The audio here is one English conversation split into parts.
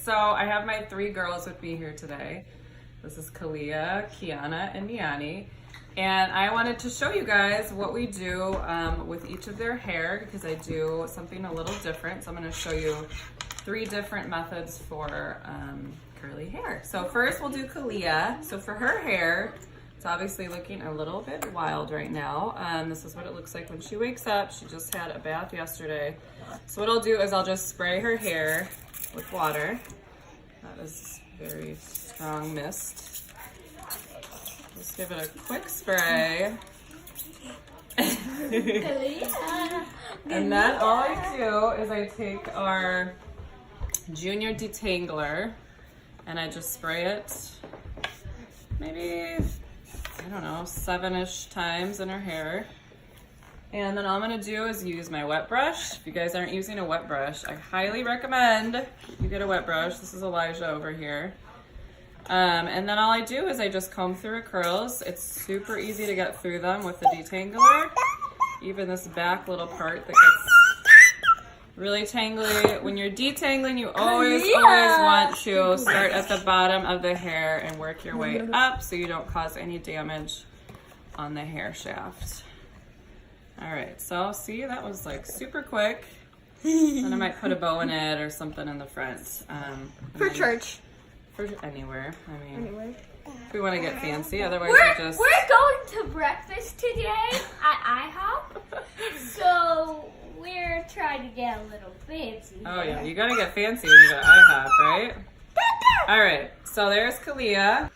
so I have my 3 girls with me here today. This is Kalia, Kiana, and Niani. And I wanted to show you guys what we do with each of their hair because I do something a little different. So I'm going to show you 3 different methods for curly hair. So first we'll do Kalia. So for her hair, it's obviously looking a little bit wild right now. This is what it looks like when she wakes up. She just had a bath yesterday. So what I'll do is I'll just spray her hair with water. That is very strong mist. Just give it a quick spray. And then all I do is I take our Junior Detangler and I just spray it maybe, I don't know, 7-ish times in her hair. And then all I'm gonna do is use my wet brush. If you guys aren't using a wet brush, I highly recommend you get a wet brush. This is Elijah over here. And then all I do is I just comb through her curls. It's super easy to get through them with the detangler. Even this back little part that gets really tangly. When you're detangling, you always want to start at the bottom of the hair and work your way up so you don't cause any damage on the hair shaft. All right, so see, that was like super quick. And I might put a bow in it or something in the front. For church. For anywhere. I mean, if we want to get fancy, otherwise We're going to breakfast today at IHOP, so we're trying to get a little fancy. Oh yeah, you gotta get fancy when you go to IHOP, right? All right, so there's Kalia.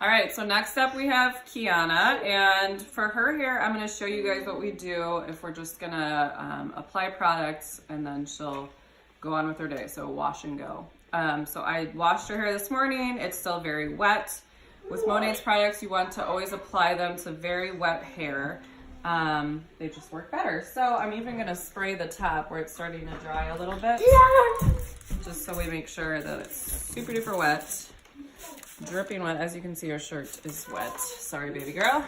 All right, so next up we have Kiana, and for her hair, I'm gonna show you guys what we do if we're just gonna apply products and then she'll go on with her day, so wash and go. So I washed her hair this morning. It's still very wet. With Monat's products, you want to always apply them to very wet hair. They just work better. So I'm even gonna spray the top where it's starting to dry a little bit, just so we make sure that it's super duper wet. Dripping wet. As you can see, her shirt is wet. Sorry, baby girl.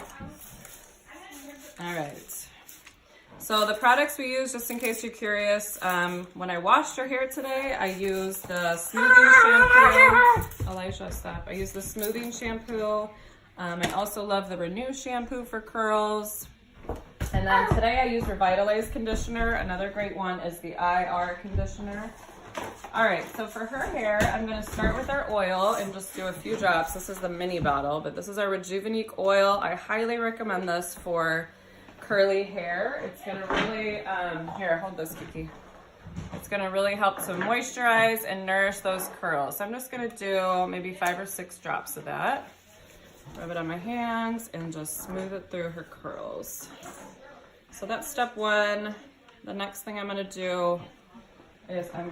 All right. So the products we use, just in case you're curious, when I washed her hair today, I used the smoothing shampoo. Elijah, stop. I used the smoothing shampoo. I also love the Renew shampoo for curls. And then today I used Revitalize conditioner. Another great one is the IR conditioner. All right, so for her hair, I'm gonna start with our oil and just do a few drops. This is the mini bottle, but this is our Rejuvenique oil. I highly recommend this for curly hair. It's gonna really, here, hold this, Kiki. It's gonna really help to moisturize and nourish those curls. So I'm just gonna do maybe 5 or 6 drops of that. Rub it on my hands and just smooth it through her curls. So that's step 1. The next thing I'm gonna do is I'm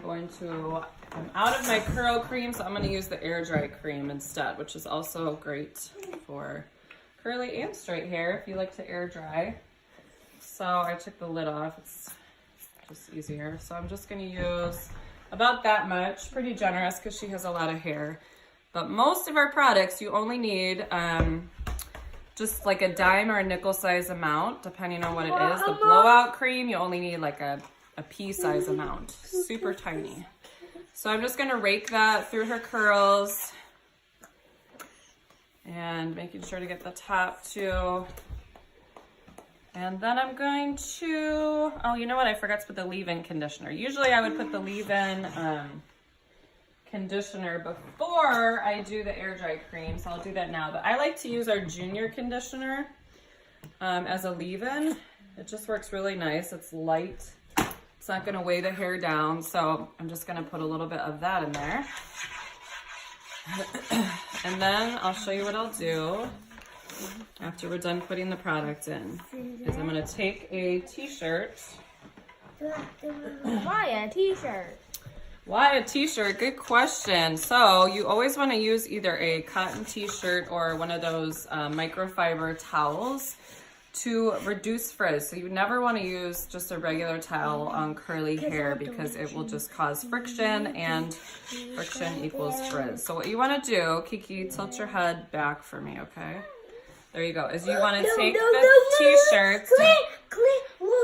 out of my curl cream, so I'm gonna use the air dry cream instead, which is also great for curly and straight hair if you like to air dry. So I took the lid off, it's just easier. So I'm just gonna use about that much, pretty generous because she has a lot of hair. But most of our products, you only need just like a dime or a nickel size amount, depending on what it is. The blowout cream, you only need like a pea size amount, super tiny. So I'm just gonna rake that through her curls and making sure to get the top too. And then I'm going to, oh, you know what? I forgot to put the leave-in conditioner. Usually I would put the leave-in conditioner before I do the air dry cream, so I'll do that now. But I like to use our Junior conditioner as a leave-in. It just works really nice. It's light. It's not gonna weigh the hair down, so I'm just gonna put a little bit of that in there. And then I'll show you what I'll do after we're done putting the product in. Is I'm gonna take a t-shirt. Why a t-shirt? Why a t-shirt? Good question. So you always wanna use either a cotton t-shirt or one of those microfiber towels to reduce frizz. So you never want to use just a regular towel on curly hair because it will just cause friction, and friction equals frizz. So what you want to do, Kiki, tilt your head back for me, okay? There you go. Is you want to take the t-shirts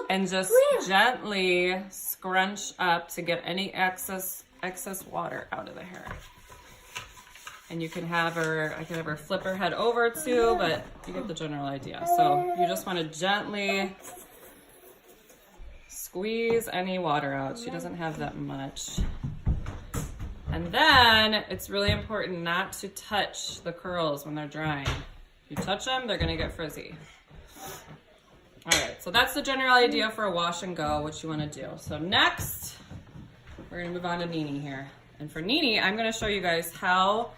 and just gently scrunch up to get any excess excess water out of the hair. And you can have her, I can have her flip her head over too, but you get the general idea. So you just want to gently squeeze any water out. She doesn't have that much. And then it's really important not to touch the curls when they're drying. If you touch them, they're gonna get frizzy. All right, so that's the general idea for a wash and go, what you wanna do. So next, we're gonna move on to Nini here. And for Nini, I'm gonna show you guys how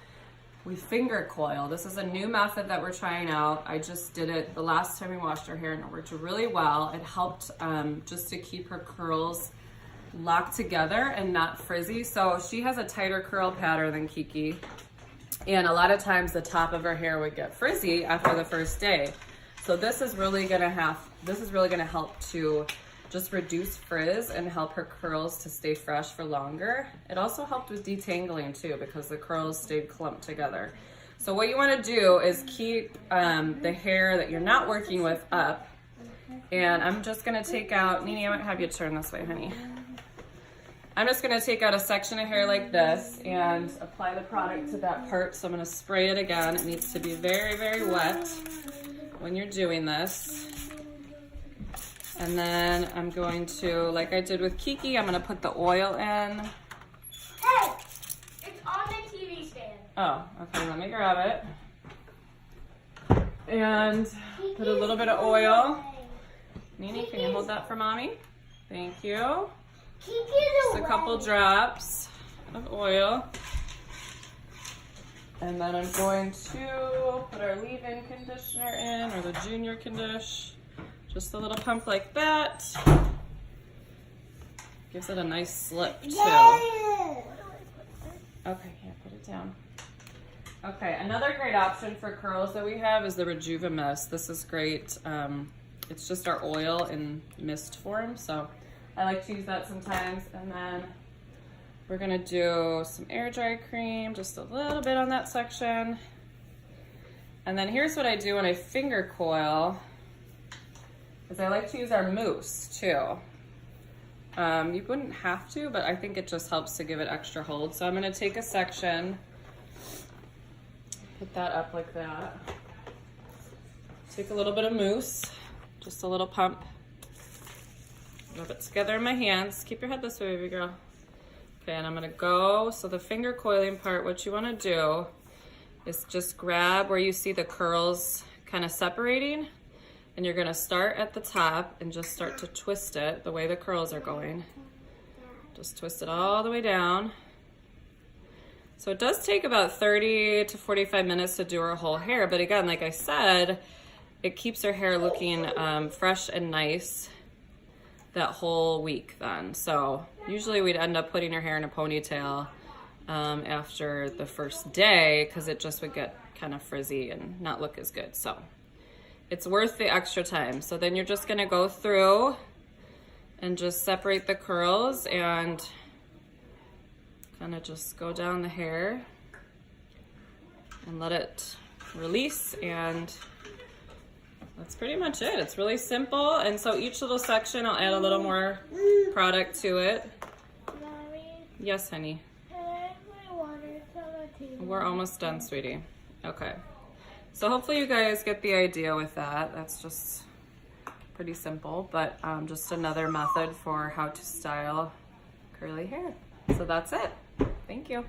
we finger coil. This is a new method that we're trying out. I just did it the last time we washed her hair and it worked really well. It helped just to keep her curls locked together and not frizzy. So she has a tighter curl pattern than Kiki. And a lot of times the top of her hair would get frizzy after the first day. So this is really gonna help to just reduce frizz and help her curls to stay fresh for longer. It also helped with detangling too because the curls stayed clumped together. So what you wanna do is keep the hair that you're not working with up. And I'm just gonna take out, Nini, I might have you turn this way, honey. I'm just gonna take out a section of hair like this and apply the product to that part. So I'm gonna spray it again. It needs to be very, very wet when you're doing this. And then I'm going to, like I did with Kiki, I'm gonna put the oil in. Hey, it's on the TV stand. Oh, okay, let me grab it. And put a little bit of oil. Nini, can you hold that for mommy? Thank you. Just a couple drops of oil. And then I'm going to put our leave-in conditioner in, or the junior condition. Just a little pump like that. Gives it a nice slip too. Okay, yeah, put it down. Okay, another great option for curls that we have is the Rejuva Mist. This is great. It's just our oil in mist form, so I like to use that sometimes. And then we're gonna do some air dry cream, just a little bit on that section. And then here's what I do when I finger coil, is I like to use our mousse too. You wouldn't have to, but I think it just helps to give it extra hold. So I'm gonna take a section, put that up like that. Take a little bit of mousse, just a little pump. Rub it together in my hands. Keep your head this way, baby girl. Okay, and I'm gonna go, so the finger coiling part, what you wanna do is just grab where you see the curls kind of separating, and you're gonna start at the top and just start to twist it the way the curls are going. Just twist it all the way down. So it does take about 30 to 45 minutes to do her whole hair, but again, like I said, it keeps her hair looking fresh and nice that whole week then. So usually we'd end up putting her hair in a ponytail after the first day because it just would get kind of frizzy and not look as good. So it's worth the extra time. So then you're just gonna go through and just separate the curls and kind of just go down the hair and let it release, and that's pretty much it. It's really simple, and so each little section I'll add a little more product to it. Mommy, Yes, honey. can I have my water on the table? We're almost done, sweetie. Okay. So hopefully you guys get the idea with that. That's just pretty simple, but just another method for how to style curly hair. So that's it. Thank you.